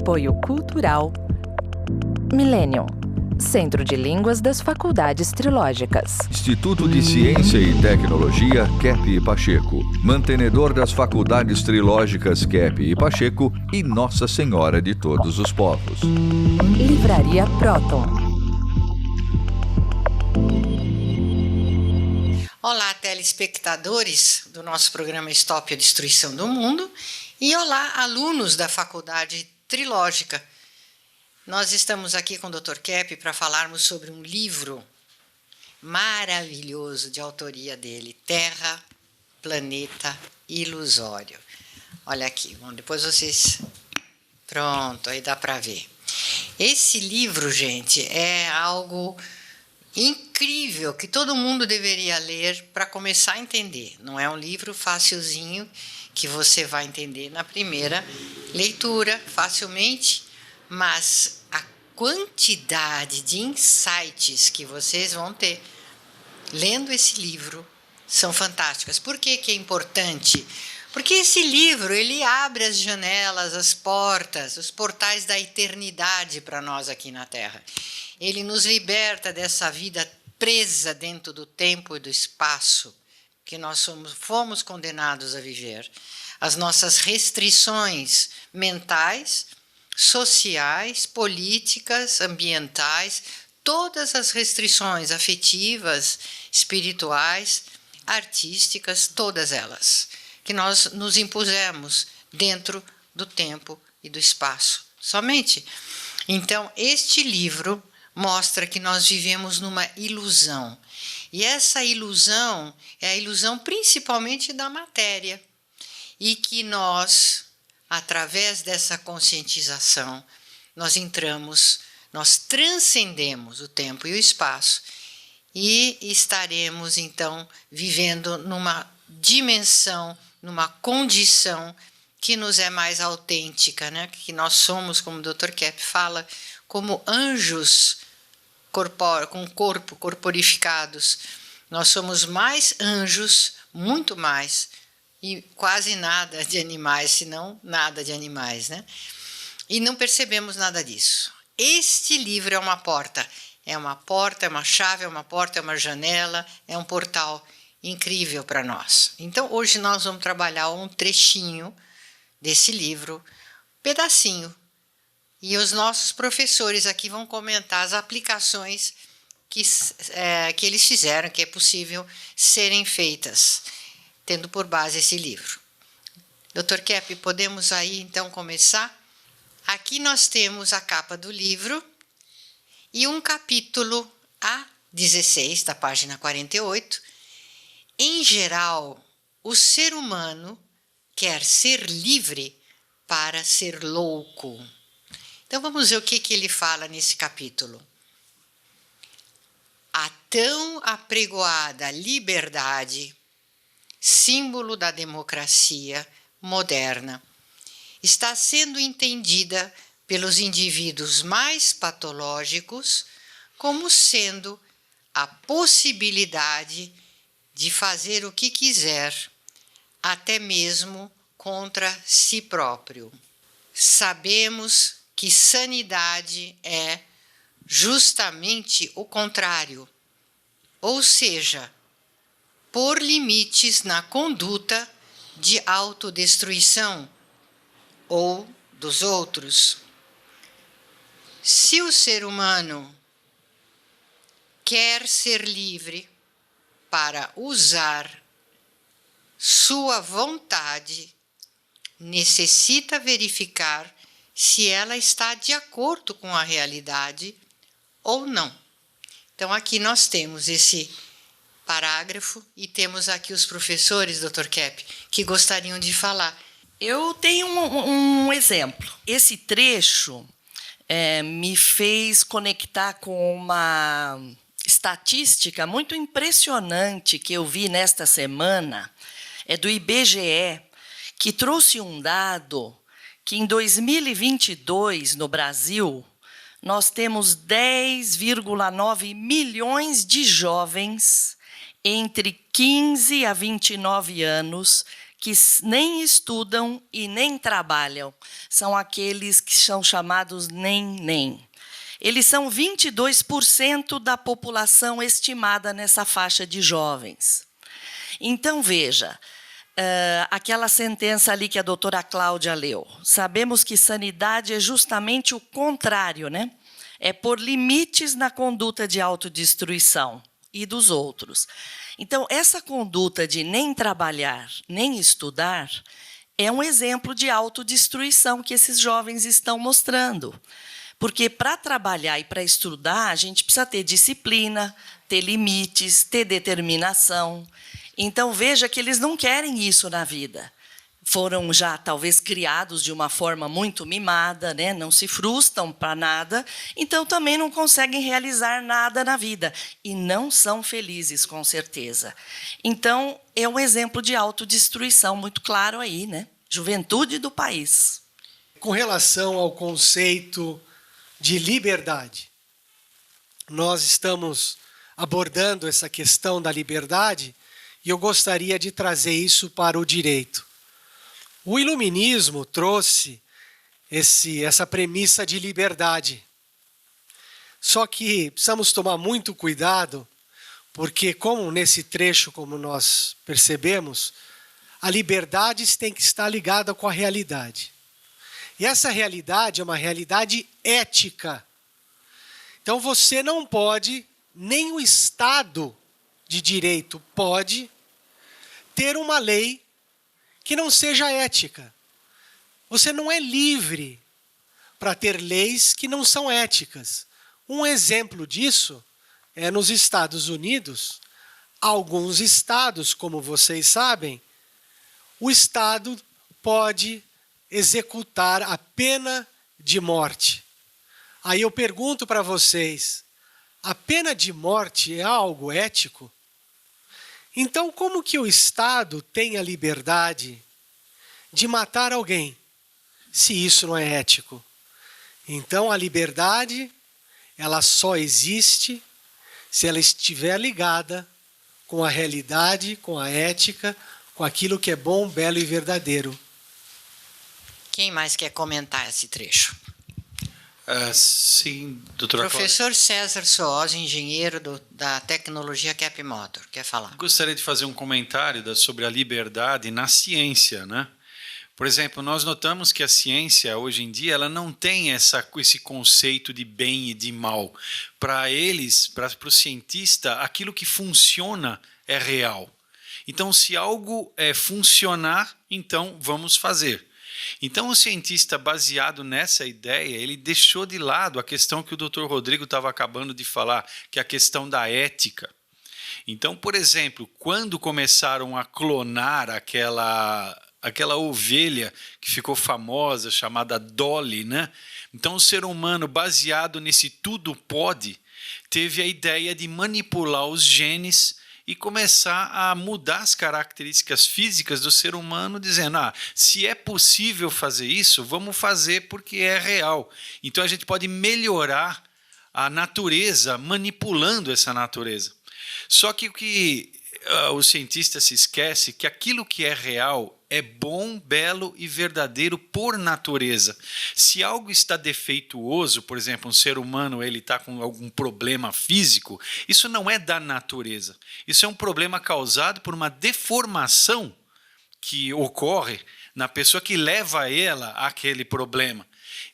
Apoio Cultural Millennium, Centro de Línguas das Faculdades Trilógicas. Instituto de Ciência e Tecnologia Kepp e Pacheco, mantenedor das Faculdades Trilógicas Kepp e Pacheco e Nossa Senhora de Todos os Povos. Livraria Próton. Olá, telespectadores do nosso programa Stop a Destruição do Mundo e olá, alunos da Faculdade Trilógica. Nós estamos aqui com o Dr. Kepp para falarmos sobre um livro maravilhoso de autoria dele, Terra, Planeta Ilusório. Olha aqui, bom, depois vocês... Pronto, aí dá para ver. Esse livro, gente, é algo incrível que todo mundo deveria ler para começar a entender. Não é um livro facilzinho que você vai entender na primeira leitura facilmente, mas a quantidade de insights que vocês vão ter lendo esse livro são fantásticas. Por que que é importante? Porque esse livro ele abre as janelas, as portas, os portais da eternidade para nós aqui na Terra. Ele nos liberta dessa vida presa dentro do tempo e do espaço que nós fomos condenados a viver. As nossas restrições mentais, sociais, políticas, ambientais, todas as restrições afetivas, espirituais, artísticas, todas elas, que nós nos impusemos dentro do tempo e do espaço somente. Então, este livro mostra que nós vivemos numa ilusão. E essa ilusão é a ilusão principalmente da matéria. E que nós, através dessa conscientização, nós transcendemos o tempo e o espaço e estaremos, então, vivendo numa dimensão, numa condição que nos é mais autêntica, né? Que nós somos, como o Dr. Kepp fala, como anjos com corpo, corporificados. Nós somos mais anjos, muito mais, e quase nada de animais, se não nada de animais, né? E não percebemos nada disso. Este livro é uma porta, é uma chave, é uma porta, é uma janela, é um portal incrível para nós. Então, hoje nós vamos trabalhar um trechinho desse livro, pedacinho. E os nossos professores aqui vão comentar as aplicações que eles fizeram, que é possível serem feitas, tendo por base esse livro. Dr. Kepp, podemos aí então começar? Aqui nós temos a capa do livro e um capítulo A16, da página 48. Em geral, o ser humano quer ser livre para ser louco. Então vamos ver o que ele fala nesse capítulo. A tão apregoada liberdade, símbolo da democracia moderna, está sendo entendida pelos indivíduos mais patológicos como sendo a possibilidade de fazer o que quiser, até mesmo contra si próprio. Sabemos que sanidade é justamente o contrário, ou seja, pôr limites na conduta de autodestruição ou dos outros. Se o ser humano quer ser livre para usar sua vontade, necessita verificar se ela está de acordo com a realidade ou não. Então, aqui nós temos esse parágrafo e temos aqui os professores, Dr. Kepp, que gostariam de falar. Eu tenho um exemplo. Esse trecho me fez conectar com uma estatística muito impressionante que eu vi nesta semana, é do IBGE, que trouxe um dado que em 2022, no Brasil, nós temos 10,9 milhões de jovens entre 15 a 29 anos que nem estudam e nem trabalham. São aqueles que são chamados nem. Eles são 22% da população estimada nessa faixa de jovens. Então, veja, aquela sentença ali que a doutora Cláudia leu. Sabemos que sanidade é justamente o contrário, né? É pôr limites na conduta de autodestruição e dos outros. Então, essa conduta de nem trabalhar, nem estudar, é um exemplo de autodestruição que esses jovens estão mostrando. Porque para trabalhar e para estudar, a gente precisa ter disciplina, ter limites, ter determinação. Então, veja que eles não querem isso na vida. Foram já, talvez, criados de uma forma muito mimada, né? Não se frustram para nada, então também não conseguem realizar nada na vida. E não são felizes, com certeza. Então, é um exemplo de autodestruição muito claro aí, né? Juventude do país. Com relação ao conceito de liberdade, nós estamos abordando essa questão da liberdade e eu gostaria de trazer isso para o direito. O iluminismo trouxe essa premissa de liberdade. Só que precisamos tomar muito cuidado, porque como nesse trecho, como nós percebemos, a liberdade tem que estar ligada com a realidade. E essa realidade é uma realidade ética. Então você não pode, nem o Estado de direito pode, ter uma lei que não seja ética. Você não é livre para ter leis que não são éticas. Um exemplo disso é nos Estados Unidos. Alguns estados, como vocês sabem, o Estado pode executar a pena de morte. Aí eu pergunto para vocês, a pena de morte é algo ético? Então, como que o Estado tem a liberdade de matar alguém, se isso não é ético? Então, a liberdade, ela só existe se ela estiver ligada com a realidade, com a ética, com aquilo que é bom, belo e verdadeiro. Quem mais quer comentar esse trecho? Sim, doutora Professor César Soós, engenheiro da tecnologia Cap Motor, quer falar? Gostaria de fazer um comentário sobre a liberdade na ciência, né? Por exemplo, nós notamos que a ciência, hoje em dia, ela não tem esse conceito de bem e de mal. Para eles, para o cientista, aquilo que funciona é real. Então, se algo funcionar, então vamos fazer. Então, o cientista, baseado nessa ideia, ele deixou de lado a questão que o Dr. Rodrigo estava acabando de falar, que é a questão da ética. Então, por exemplo, quando começaram a clonar aquela ovelha que ficou famosa, chamada Dolly, né? Então, o ser humano, baseado nesse tudo pode, teve a ideia de manipular os genes e começar a mudar as características físicas do ser humano, dizendo, se é possível fazer isso, vamos fazer porque é real. Então, a gente pode melhorar a natureza manipulando essa natureza. Só que o que o cientista se esquece que aquilo que é real é bom, belo e verdadeiro por natureza. Se algo está defeituoso, por exemplo, um ser humano ele está com algum problema físico, isso não é da natureza. Isso é um problema causado por uma deformação que ocorre na pessoa que leva ela àquele problema.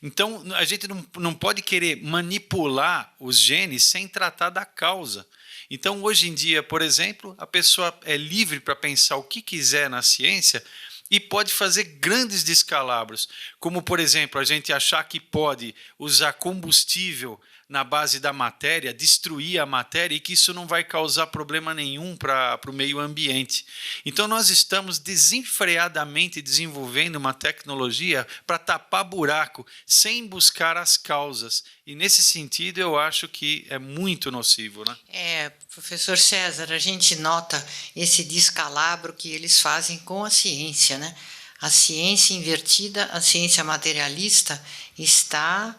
Então, a gente não pode querer manipular os genes sem tratar da causa. Então, hoje em dia, por exemplo, a pessoa é livre para pensar o que quiser na ciência e pode fazer grandes descalabros, como, por exemplo, a gente achar que pode usar combustível na base da matéria, destruir a matéria e que isso não vai causar problema nenhum para o meio ambiente. Então, nós estamos desenfreadamente desenvolvendo uma tecnologia para tapar buraco, sem buscar as causas. E, nesse sentido, eu acho que é muito nocivo, né? Professor César, a gente nota esse descalabro que eles fazem com a ciência, né? A ciência invertida, a ciência materialista está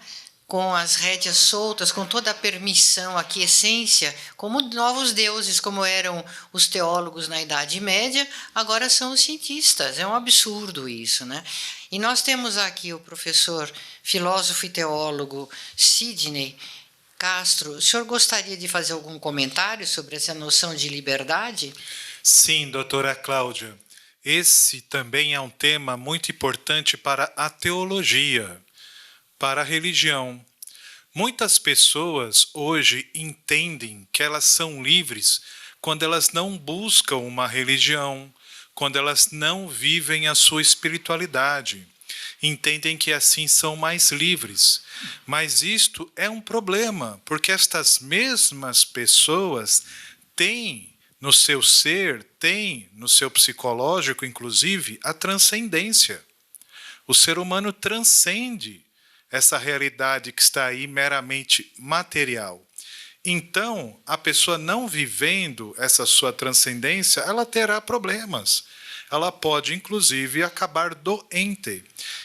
com as rédeas soltas, com toda a permissão, a quiescência, como novos deuses, como eram os teólogos na Idade Média, agora são os cientistas. É um absurdo isso, né? E nós temos aqui o professor, filósofo e teólogo Sidney Castro. O senhor gostaria de fazer algum comentário sobre essa noção de liberdade? Sim, doutora Cláudia. Esse também é um tema muito importante para a teologia, para a religião. Muitas pessoas hoje entendem que elas são livres quando elas não buscam uma religião, quando elas não vivem a sua espiritualidade. Entendem que assim são mais livres. Mas isto é um problema, porque estas mesmas pessoas têm no seu ser, têm no seu psicológico, inclusive, a transcendência. O ser humano transcende essa realidade que está aí meramente material. Então, a pessoa não vivendo essa sua transcendência, ela terá problemas. Ela pode, inclusive, acabar doente.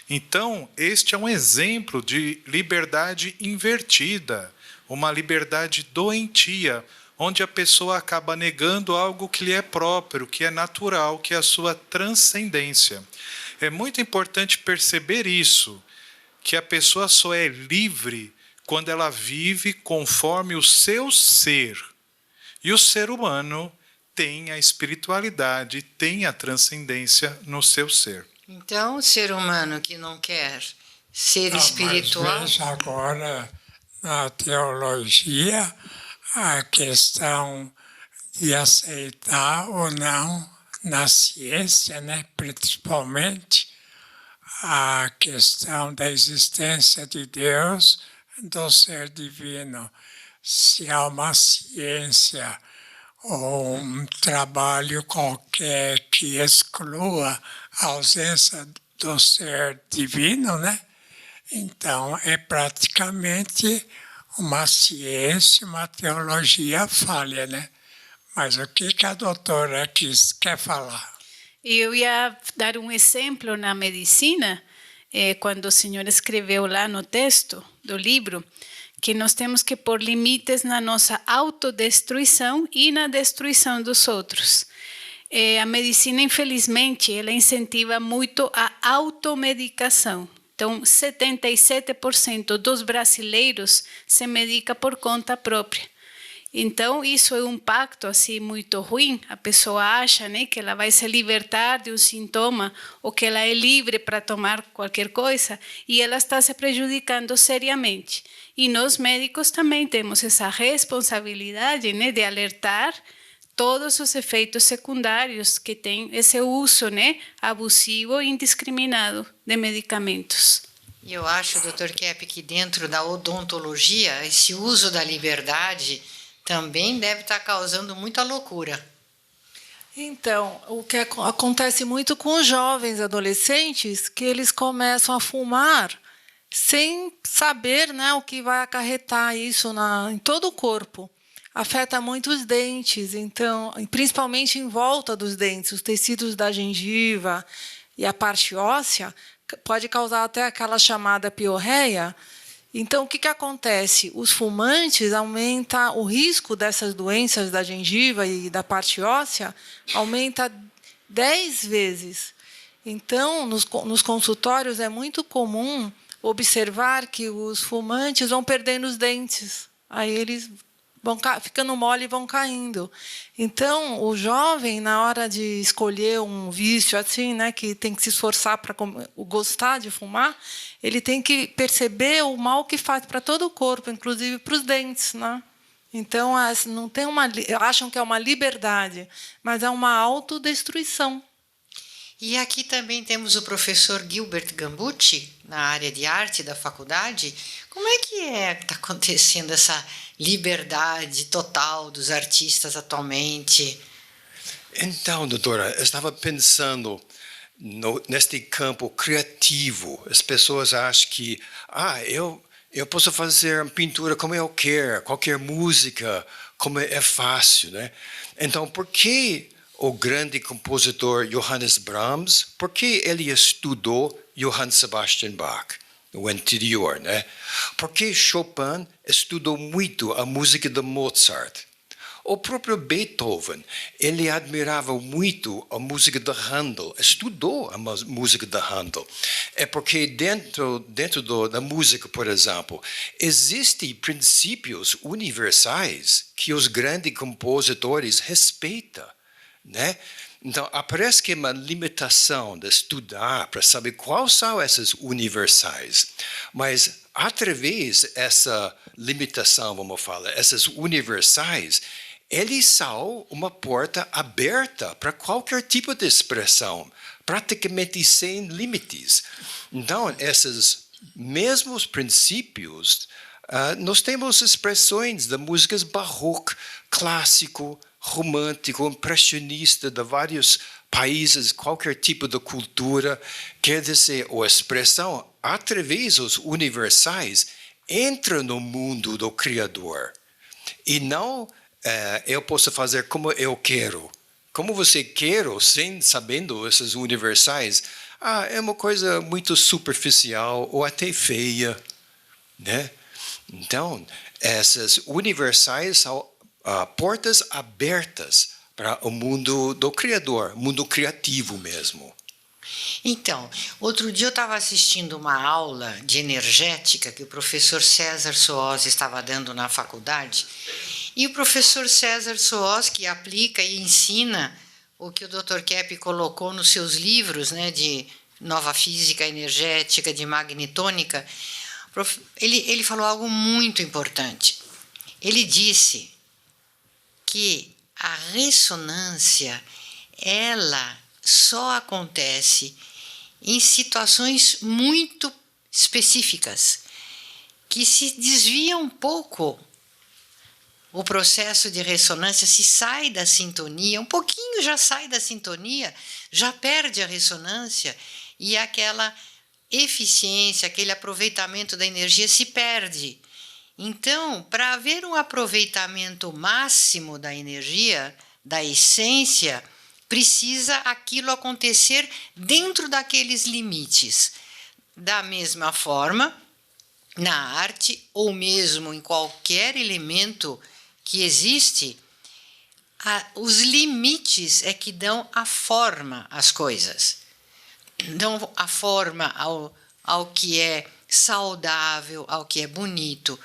Então, este é um exemplo de liberdade invertida, uma liberdade doentia, onde a pessoa acaba negando algo que lhe é próprio, que é natural, que é a sua transcendência. É muito importante perceber isso, que a pessoa só é livre quando ela vive conforme o seu ser. E o ser humano tem a espiritualidade, tem a transcendência no seu ser. Então, o ser humano que não quer ser espiritual... Mas veja agora, na teologia, a questão de aceitar ou não, na ciência, né, principalmente, a questão da existência de Deus, do ser divino. Se há uma ciência ou um trabalho qualquer que exclua a ausência do ser divino, né? Então é praticamente uma ciência, uma teologia falha, né? Mas o que a doutora quer falar? Eu ia dar um exemplo na medicina, quando o senhor escreveu lá no texto do livro, que nós temos que pôr limites na nossa autodestruição e na destruição dos outros. A medicina, infelizmente, ela incentiva muito a automedicação. Então, 77% dos brasileiros se medica por conta própria. Então, isso é um pacto assim, muito ruim. A pessoa acha, né, que ela vai se libertar de um sintoma ou que ela é livre para tomar qualquer coisa e ela está se prejudicando seriamente. E nós médicos também temos essa responsabilidade, né, de alertar todos os efeitos secundários que tem esse uso, né, abusivo e indiscriminado de medicamentos. E eu acho, Dr. Kepp, que dentro da odontologia, esse uso da liberdade também deve estar causando muita loucura. Então, o que acontece muito com os jovens adolescentes, que eles começam a fumar sem saber, né, o que vai acarretar isso em todo o corpo. Afeta muito os dentes, então, principalmente em volta dos dentes, os tecidos da gengiva e a parte óssea, pode causar até aquela chamada piorreia. Então, o que acontece? Os fumantes aumentam o risco dessas doenças da gengiva e da parte óssea, aumenta 10 vezes. Então, nos consultórios é muito comum observar que os fumantes vão perdendo os dentes. Aí eles vão ficando mole e vão caindo. Então, o jovem, na hora de escolher um vício assim, né, que tem que se esforçar para gostar de fumar, ele tem que perceber o mal que faz para todo o corpo, inclusive para os dentes, né? Então, não tem acham que é uma liberdade, mas é uma autodestruição. E aqui também temos o professor Gilbert Gambucci, na área de arte da faculdade. Como é que está acontecendo essa liberdade total dos artistas atualmente? Então, doutora, eu estava pensando neste campo criativo. As pessoas acham que eu posso fazer pintura como eu quero, qualquer música, como é fácil, né? Então, por que o grande compositor Johannes Brahms, por que ele estudou Johann Sebastian Bach? no anterior, né? Porque Chopin estudou muito a música de Mozart. O próprio Beethoven, ele admirava muito a música de Handel, estudou a música de Handel. É porque dentro da música, por exemplo, existem princípios universais que os grandes compositores respeitam, né? Então, parece que é uma limitação de estudar para saber quais são essas universais. Mas, através dessa limitação, vamos falar, essas universais, eles são uma porta aberta para qualquer tipo de expressão, praticamente sem limites. Então, esses mesmos princípios, nós temos expressões de músicas barroco, clássico, romântico, impressionista de vários países, qualquer tipo de cultura. Quer dizer, a expressão, através dos universais, entra no mundo do Criador. E não eu posso fazer como eu quero. Como você quer, sem sabendo esses universais, é uma coisa muito superficial ou até feia, né? Então, essas universais são portas abertas para o mundo do Criador, mundo criativo mesmo. Então, outro dia eu estava assistindo uma aula de energética que o professor César Soós estava dando na faculdade, e o professor César Soós, que aplica e ensina o que o Dr. Kepp colocou nos seus livros, né, de nova física energética, de magnetônica, ele falou algo muito importante. Ele disse que a ressonância, ela só acontece em situações muito específicas, que se desvia um pouco o processo de ressonância, se sai da sintonia, um pouquinho já sai da sintonia, já perde a ressonância e aquela eficiência, aquele aproveitamento da energia se perde. Então, para haver um aproveitamento máximo da energia, da essência, precisa aquilo acontecer dentro daqueles limites. Da mesma forma, na arte ou mesmo em qualquer elemento que existe, os limites é que dão a forma às coisas. Dão a forma ao que é saudável, ao que é bonito.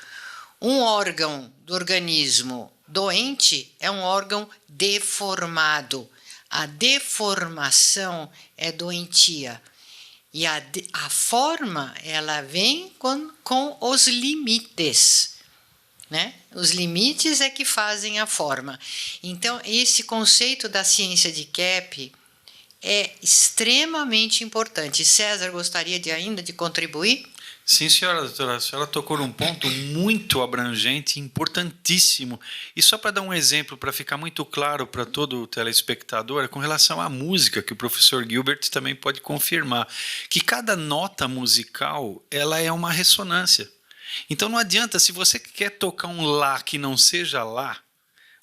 Um órgão do organismo doente é um órgão deformado. A deformação é doentia. E a forma, ela vem com os limites, né? Os limites é que fazem a forma. Então, esse conceito da ciência de Kepp é extremamente importante. César gostaria ainda de contribuir? Sim, senhora doutora. A senhora tocou num ponto muito abrangente, importantíssimo. E só para dar um exemplo, para ficar muito claro para todo o telespectador, é com relação à música, que o professor Gilbert também pode confirmar, que cada nota musical ela é uma ressonância. Então não adianta, se você quer tocar um Lá que não seja Lá,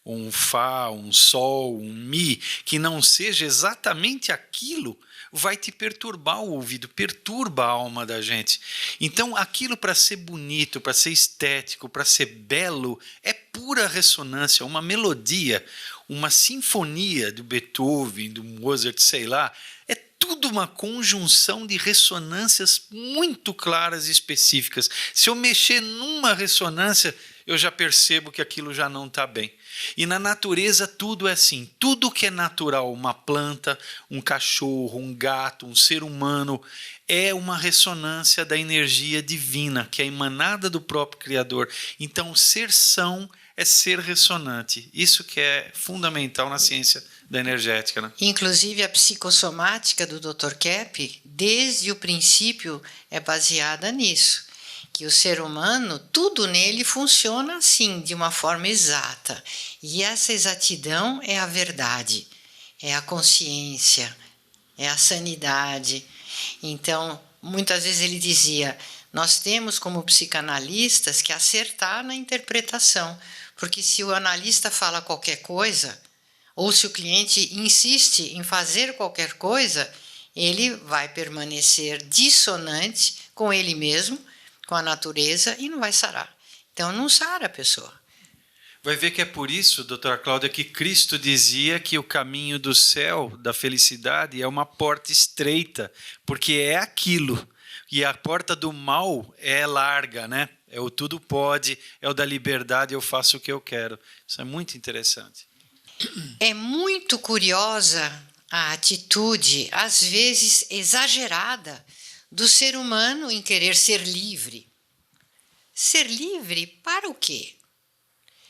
um Fá, um Sol, um Mi, que não seja exatamente aquilo, vai te perturbar o ouvido, perturba a alma da gente. Então, aquilo para ser bonito, para ser estético, para ser belo, é pura ressonância, uma melodia, uma sinfonia do Beethoven, do Mozart, sei lá, é tudo uma conjunção de ressonâncias muito claras e específicas. Se eu mexer numa ressonância, eu já percebo que aquilo já não está bem. E na natureza tudo é assim, tudo que é natural, uma planta, um cachorro, um gato, um ser humano, é uma ressonância da energia divina, que é emanada do próprio Criador. Então, ser são é ser ressonante. Isso que é fundamental na ciência da energética, né? Inclusive, a psicossomática do Dr. Kepp, desde o princípio, é baseada nisso. Que o ser humano, tudo nele funciona assim, de uma forma exata. E essa exatidão é a verdade, é a consciência, é a sanidade. Então, muitas vezes ele dizia, nós temos como psicanalistas que acertar na interpretação, porque se o analista fala qualquer coisa, ou se o cliente insiste em fazer qualquer coisa, ele vai permanecer dissonante com ele mesmo, com a natureza, e não vai sarar. Então, não sara a pessoa. Vai ver que é por isso, doutora Cláudia, que Cristo dizia que o caminho do céu, da felicidade, é uma porta estreita, porque é aquilo. E a porta do mal é larga, né? É o tudo pode, é o da liberdade, eu faço o que eu quero. Isso é muito interessante. É muito curiosa a atitude, às vezes exagerada, do ser humano em querer ser livre. Ser livre para o quê?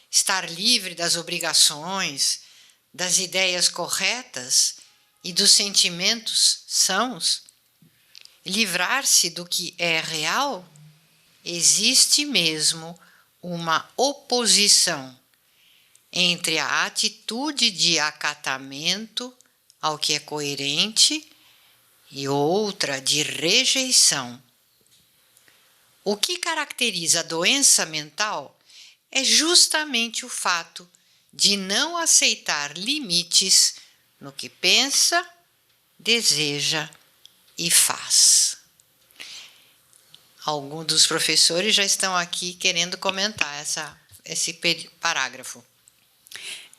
Estar livre das obrigações, das ideias corretas e dos sentimentos sãos? Livrar-se do que é real? Existe mesmo uma oposição entre a atitude de acatamento ao que é coerente e outra de rejeição. O que caracteriza a doença mental é justamente o fato de não aceitar limites no que pensa, deseja e faz. Alguns dos professores já estão aqui querendo comentar esse parágrafo.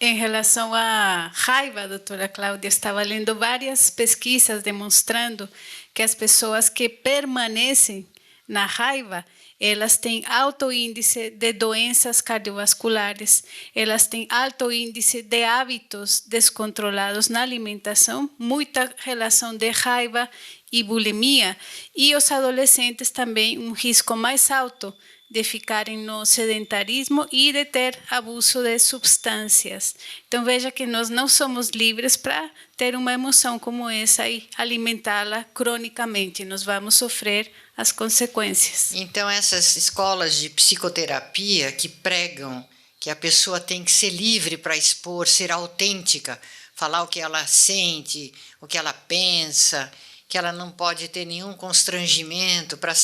Em relação à raiva, doutora Cláudia, estava lendo várias pesquisas demonstrando que as pessoas que permanecem na raiva, elas têm alto índice de doenças cardiovasculares, elas têm alto índice de hábitos descontrolados na alimentação, muita relação de raiva e bulimia, e os adolescentes também um risco mais alto de ficarem no sedentarismo e de ter abuso de substâncias. Então veja que nós não somos livres para ter uma emoção como essa e alimentá-la cronicamente. Nós vamos sofrer as consequências. Então essas escolas de psicoterapia que pregam que a pessoa tem que ser livre para expor, ser autêntica, falar o que ela sente, o que ela pensa, que ela não pode ter nenhum constrangimento para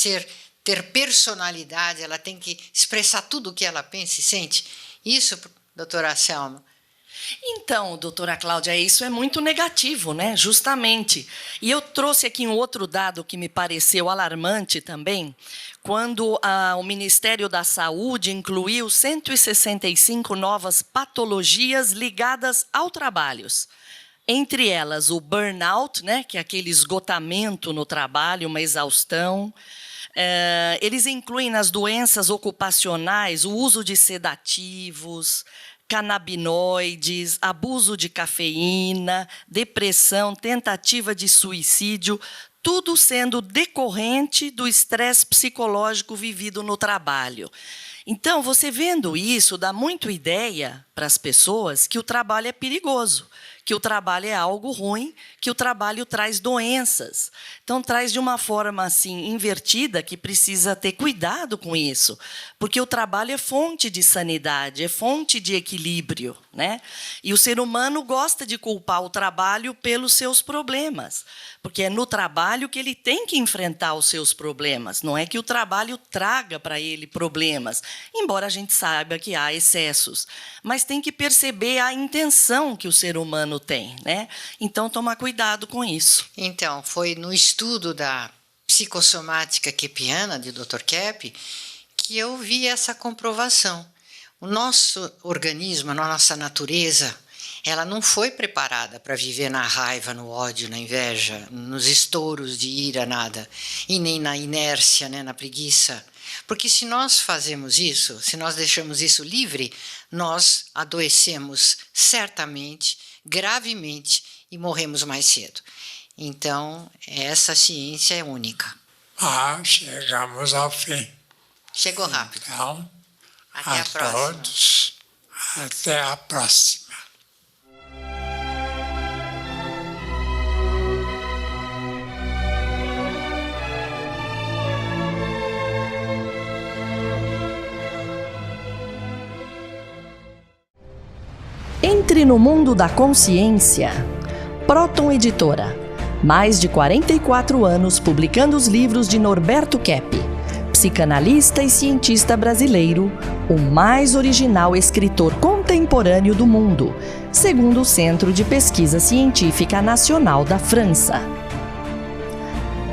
ter personalidade, ela tem que expressar tudo o que ela pensa e sente. Isso, doutora Selma? Então, doutora Cláudia, isso é muito negativo, né? Justamente. E eu trouxe aqui um outro dado que me pareceu alarmante também, quando o Ministério da Saúde incluiu 165 novas patologias ligadas ao trabalho. Entre elas, o burnout, né? Que é aquele esgotamento no trabalho, uma exaustão. Eles incluem nas doenças ocupacionais o uso de sedativos, canabinoides, abuso de cafeína, depressão, tentativa de suicídio, tudo sendo decorrente do estresse psicológico vivido no trabalho. Então, você vendo isso, dá muito ideia para as pessoas que o trabalho é perigoso, que o trabalho é algo ruim, que o trabalho traz doenças. Então, traz de uma forma assim invertida que precisa ter cuidado com isso, porque o trabalho é fonte de sanidade, é fonte de equilíbrio, né? E o ser humano gosta de culpar o trabalho pelos seus problemas, porque é no trabalho que ele tem que enfrentar os seus problemas, não é que o trabalho traga para ele problemas, embora a gente saiba que há excessos, mas tem que perceber a intenção que o ser humano tem, né? Então, tomar cuidado com isso. Então, foi no estudo da psicossomática kepiana, de Dr. Kepp, que eu vi essa comprovação. O nosso organismo, a nossa natureza, ela não foi preparada para viver na raiva, no ódio, na inveja, nos estouros de ira, nada, e nem na inércia, né, na preguiça. Porque se nós fazemos isso, se nós deixamos isso livre, nós adoecemos certamente, gravemente, e morremos mais cedo. Então, essa ciência é única. Chegamos ao fim. Chegou rápido. Então, até a próxima. Todos, até a próxima. Entre no mundo da consciência. Proton Editora. Mais de 44 anos publicando os livros de Norberto Kepp, psicanalista e cientista brasileiro, o mais original escritor contemporâneo do mundo, segundo o Centro de Pesquisa Científica Nacional da França.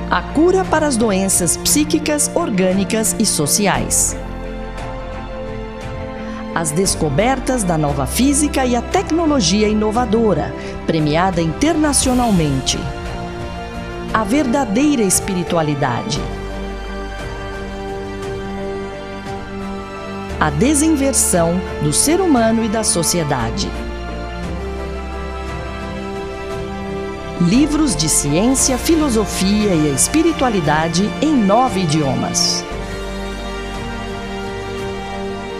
A cura para as doenças psíquicas, orgânicas e sociais. As descobertas da nova física e a tecnologia inovadora, premiada internacionalmente. A verdadeira espiritualidade. A desinversão do ser humano e da sociedade. Livros de ciência, filosofia e espiritualidade em 9 idiomas.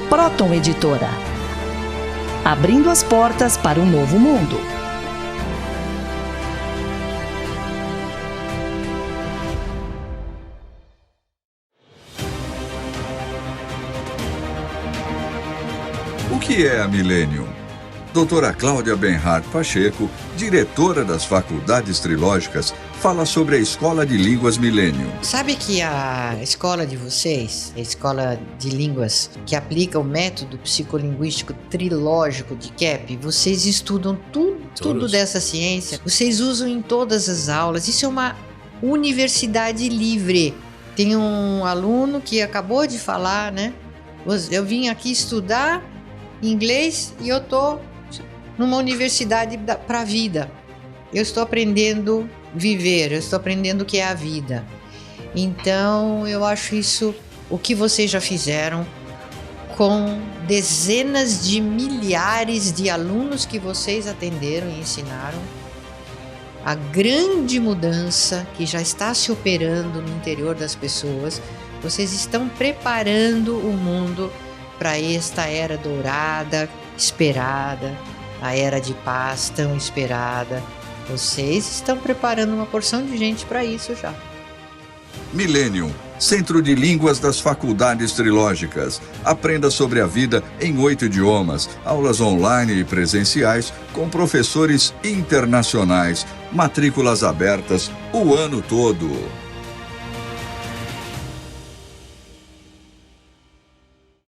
Próton Editora. Abrindo as portas para um novo mundo. O que é a Millennium? Doutora Cláudia Benhart Pacheco, diretora das Faculdades Trilógicas, fala sobre a Escola de Línguas Millennium. Sabe que a escola de vocês, a escola de línguas que aplica o método psicolinguístico trilógico de KEP, vocês estudam tudo dessa ciência, vocês usam em todas as aulas. Isso é uma universidade livre. Tem um aluno que acabou de falar, né? Eu vim aqui estudar inglês e eu tô numa universidade para a vida. Eu estou aprendendo a viver, eu estou aprendendo o que é a vida. Então, eu acho isso o que vocês já fizeram com dezenas de milhares de alunos que vocês atenderam e ensinaram. A grande mudança que já está se operando no interior das pessoas. Vocês estão preparando o mundo para esta era dourada, esperada, a era de paz tão esperada. Vocês estão preparando uma porção de gente para isso já. Millennium, Centro de Línguas das Faculdades Trilógicas. Aprenda sobre a vida em 8 idiomas, aulas online e presenciais com professores internacionais, matrículas abertas o ano todo.